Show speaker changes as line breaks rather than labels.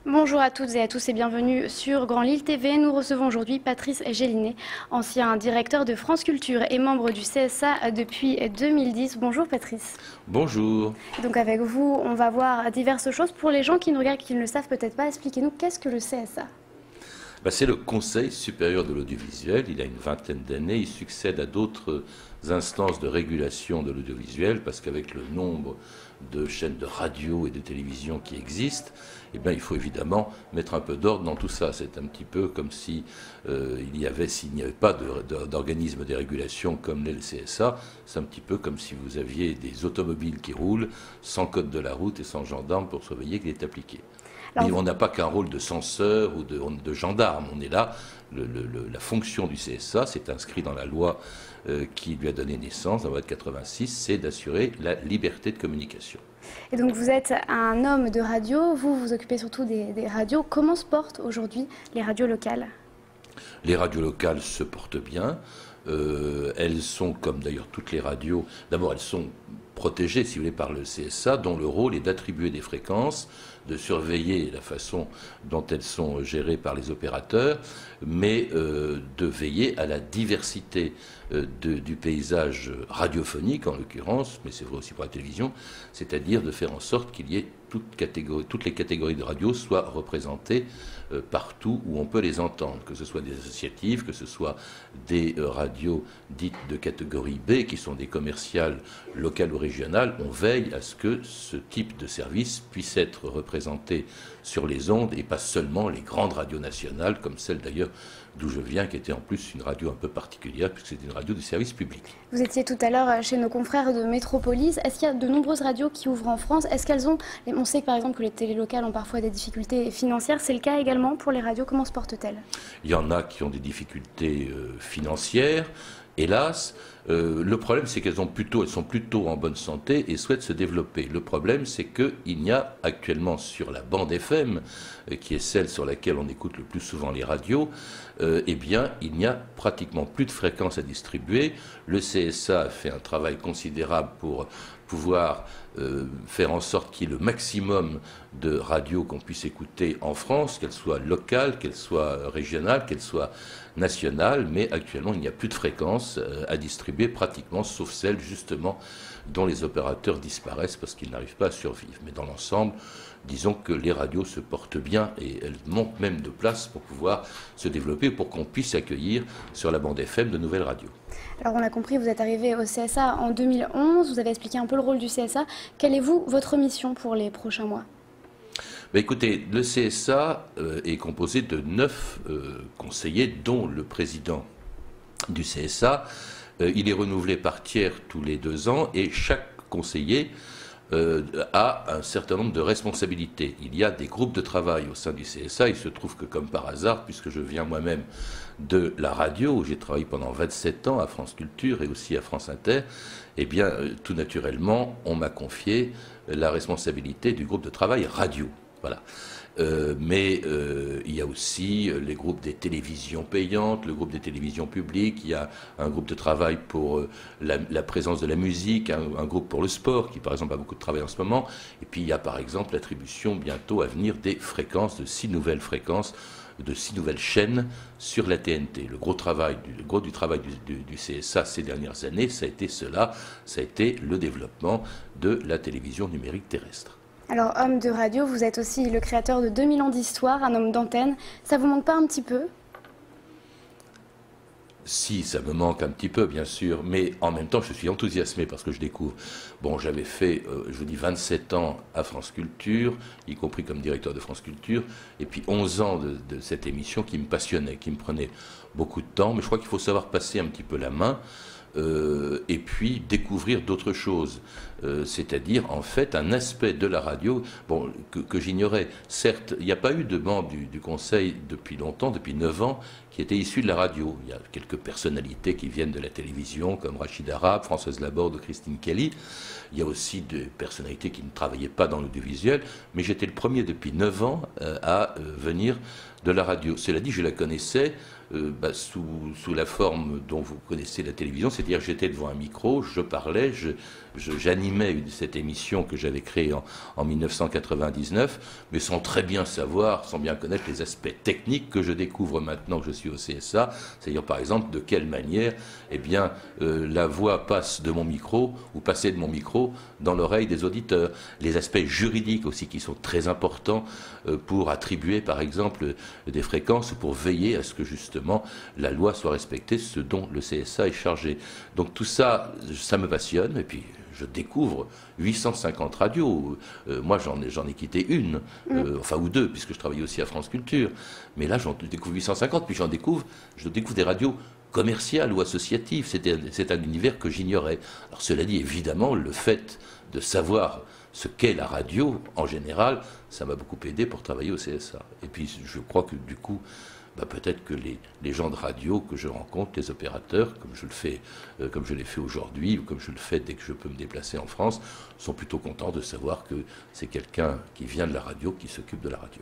Bonjour à toutes et à tous et bienvenue sur Grand Lille TV. Nous recevons aujourd'hui Patrice Gélinet, ancien directeur de France Culture et membre du CSA depuis 2010. Bonjour Patrice.
Bonjour.
Donc avec vous, on va voir diverses choses. Pour les gens qui nous regardent et qui ne le savent peut-être pas, expliquez-nous qu'est-ce que le CSA?
C'est le Conseil supérieur de l'audiovisuel. Il a une vingtaine d'années. Il succède à d'autres instances de régulation de l'audiovisuel parce qu'avec le nombre de chaînes de radio et de télévision qui existent, il faut évidemment mettre un peu d'ordre dans tout ça. C'est un petit peu comme si s'il n'y avait pas d'organisme de régulation comme l'est le CSA, c'est un petit peu comme si vous aviez des automobiles qui roulent sans code de la route et sans gendarme pour surveiller qu'il est appliqué. Mais on n'a pas qu'un rôle de censeur ou de gendarme. On est là, la fonction du CSA, c'est inscrit dans la loi qui lui a donné naissance, la loi de 86, c'est d'assurer la liberté de communication.
Et donc vous êtes un homme de radio, vous vous occupez surtout des radios. Comment se portent aujourd'hui les radios locales?
Les radios locales se portent bien. Elles sont, comme d'ailleurs toutes les radios, d'abord elles sont protégées, si vous voulez, par le CSA, dont le rôle est d'attribuer des fréquences, de surveiller la façon dont elles sont gérées par les opérateurs, mais de veiller à la diversité du paysage radiophonique, en l'occurrence, mais c'est vrai aussi pour la télévision, c'est-à-dire de faire en sorte qu'il y ait toutes les catégories de radio soient représentées partout où on peut les entendre, que ce soit des associatives, que ce soit des radios dites de catégorie B, qui sont des commerciales locales ou régionales. On veille à ce que ce type de service puisse être représenté sur les ondes et pas seulement les grandes radios nationales, comme celle d'ailleurs d'où je viens, qui était en plus une radio un peu particulière, puisque c'était une radio de service public.
Vous étiez tout à l'heure chez nos confrères de Métropolis. Est-ce qu'il y a de nombreuses radios qui ouvrent en France? Est-ce qu'elles ont... On sait par exemple que les télés locales ont parfois des difficultés financières. C'est le cas également pour les radios. Comment se portent-elles? Il
y en a qui ont des difficultés financières, hélas. Le problème, c'est elles sont plutôt en bonne santé et souhaitent se développer. Le problème, c'est qu'il n'y a actuellement sur la bande FM, qui est celle sur laquelle on écoute le plus souvent les radios, il n'y a pratiquement plus de fréquences à distribuer. Le CSA a fait un travail considérable pour pouvoir faire en sorte qu'il y ait le maximum de radios qu'on puisse écouter en France, qu'elles soient locales, qu'elles soient régionales, qu'elles soient nationales, mais actuellement il n'y a plus de fréquences à distribuer pratiquement, sauf celles justement dont les opérateurs disparaissent parce qu'ils n'arrivent pas à survivre. Mais dans l'ensemble, disons que les radios se portent bien et elles montent même de place pour pouvoir se développer, pour qu'on puisse accueillir sur la bande FM de nouvelles radios.
Alors on a compris, vous êtes arrivé au CSA en 2011, vous avez expliqué un peu le rôle du CSA. Quelle est votre mission pour les prochains mois?
Écoutez, le CSA est composé de 9 conseillers, dont le président du CSA. Il est renouvelé par tiers tous les 2 ans et chaque conseiller a un certain nombre de responsabilités. Il y a des groupes de travail au sein du CSA. Il se trouve que, comme par hasard, puisque je viens moi-même de la radio, où j'ai travaillé pendant 27 ans à France Culture et aussi à France Inter, tout naturellement, on m'a confié la responsabilité du groupe de travail radio. Voilà. Il y a aussi les groupes des télévisions payantes, le groupe des télévisions publiques, il y a un groupe de travail pour la présence de la musique, un groupe pour le sport qui par exemple a beaucoup de travail en ce moment, et puis il y a par exemple l'attribution bientôt à venir des fréquences, de 6 nouvelles fréquences, de 6 nouvelles chaînes sur la TNT. Le gros du travail du CSA ces dernières années, ça a été cela, ça a été le développement de la télévision numérique terrestre.
Alors, homme de radio, vous êtes aussi le créateur de 2000 ans d'histoire, un homme d'antenne. Ça vous manque pas un petit peu?
Si, ça me manque un petit peu, bien sûr, mais en même temps, je suis enthousiasmé parce que je découvre. Bon, j'avais fait, je vous dis, 27 ans à France Culture, y compris comme directeur de France Culture, et puis 11 ans de cette émission qui me passionnait, qui me prenait beaucoup de temps, mais je crois qu'il faut savoir passer un petit peu la main. Et puis découvrir d'autres choses, c'est-à-dire en fait un aspect de la radio que j'ignorais. Certes, il n'y a pas eu de membre du Conseil depuis longtemps, depuis 9 ans, qui étaient issus de la radio. Il y a quelques personnalités qui viennent de la télévision, comme Rachid Arabe, Françoise Laborde ou Christine Kelly. Il y a aussi des personnalités qui ne travaillaient pas dans l'audiovisuel, mais j'étais le premier depuis 9 ans à venir de la radio. Cela dit, je la connaissais sous la forme dont vous connaissez la télévision, c'est-à-dire j'étais devant un micro, je parlais, j'animais cette émission que j'avais créée en 1999, mais sans très bien savoir, sans bien connaître les aspects techniques que je découvre maintenant que je suis au CSA, c'est-à-dire par exemple de quelle manière la voix passe de mon micro ou passait de mon micro dans l'oreille des auditeurs, les aspects juridiques aussi qui sont très importants pour attribuer par exemple des fréquences ou pour veiller à ce que justement la loi soit respectée, ce dont le CSA est chargé. Donc tout ça, ça me passionne et puis je découvre 850 radios. Moi, j'en ai quitté une, ou deux, puisque je travaillais aussi à France Culture. Mais là, j'en découvre 850, puis je découvre des radios commerciales ou associatives. C'est un univers que j'ignorais. Alors cela dit, évidemment, le fait de savoir ce qu'est la radio, en général, ça m'a beaucoup aidé pour travailler au CSA. Et puis, je crois que du coup, peut-être que les gens de radio que je rencontre, les opérateurs, comme je l'ai fait aujourd'hui, ou comme je le fais dès que je peux me déplacer en France, sont plutôt contents de savoir que c'est quelqu'un qui vient de la radio qui s'occupe de la radio.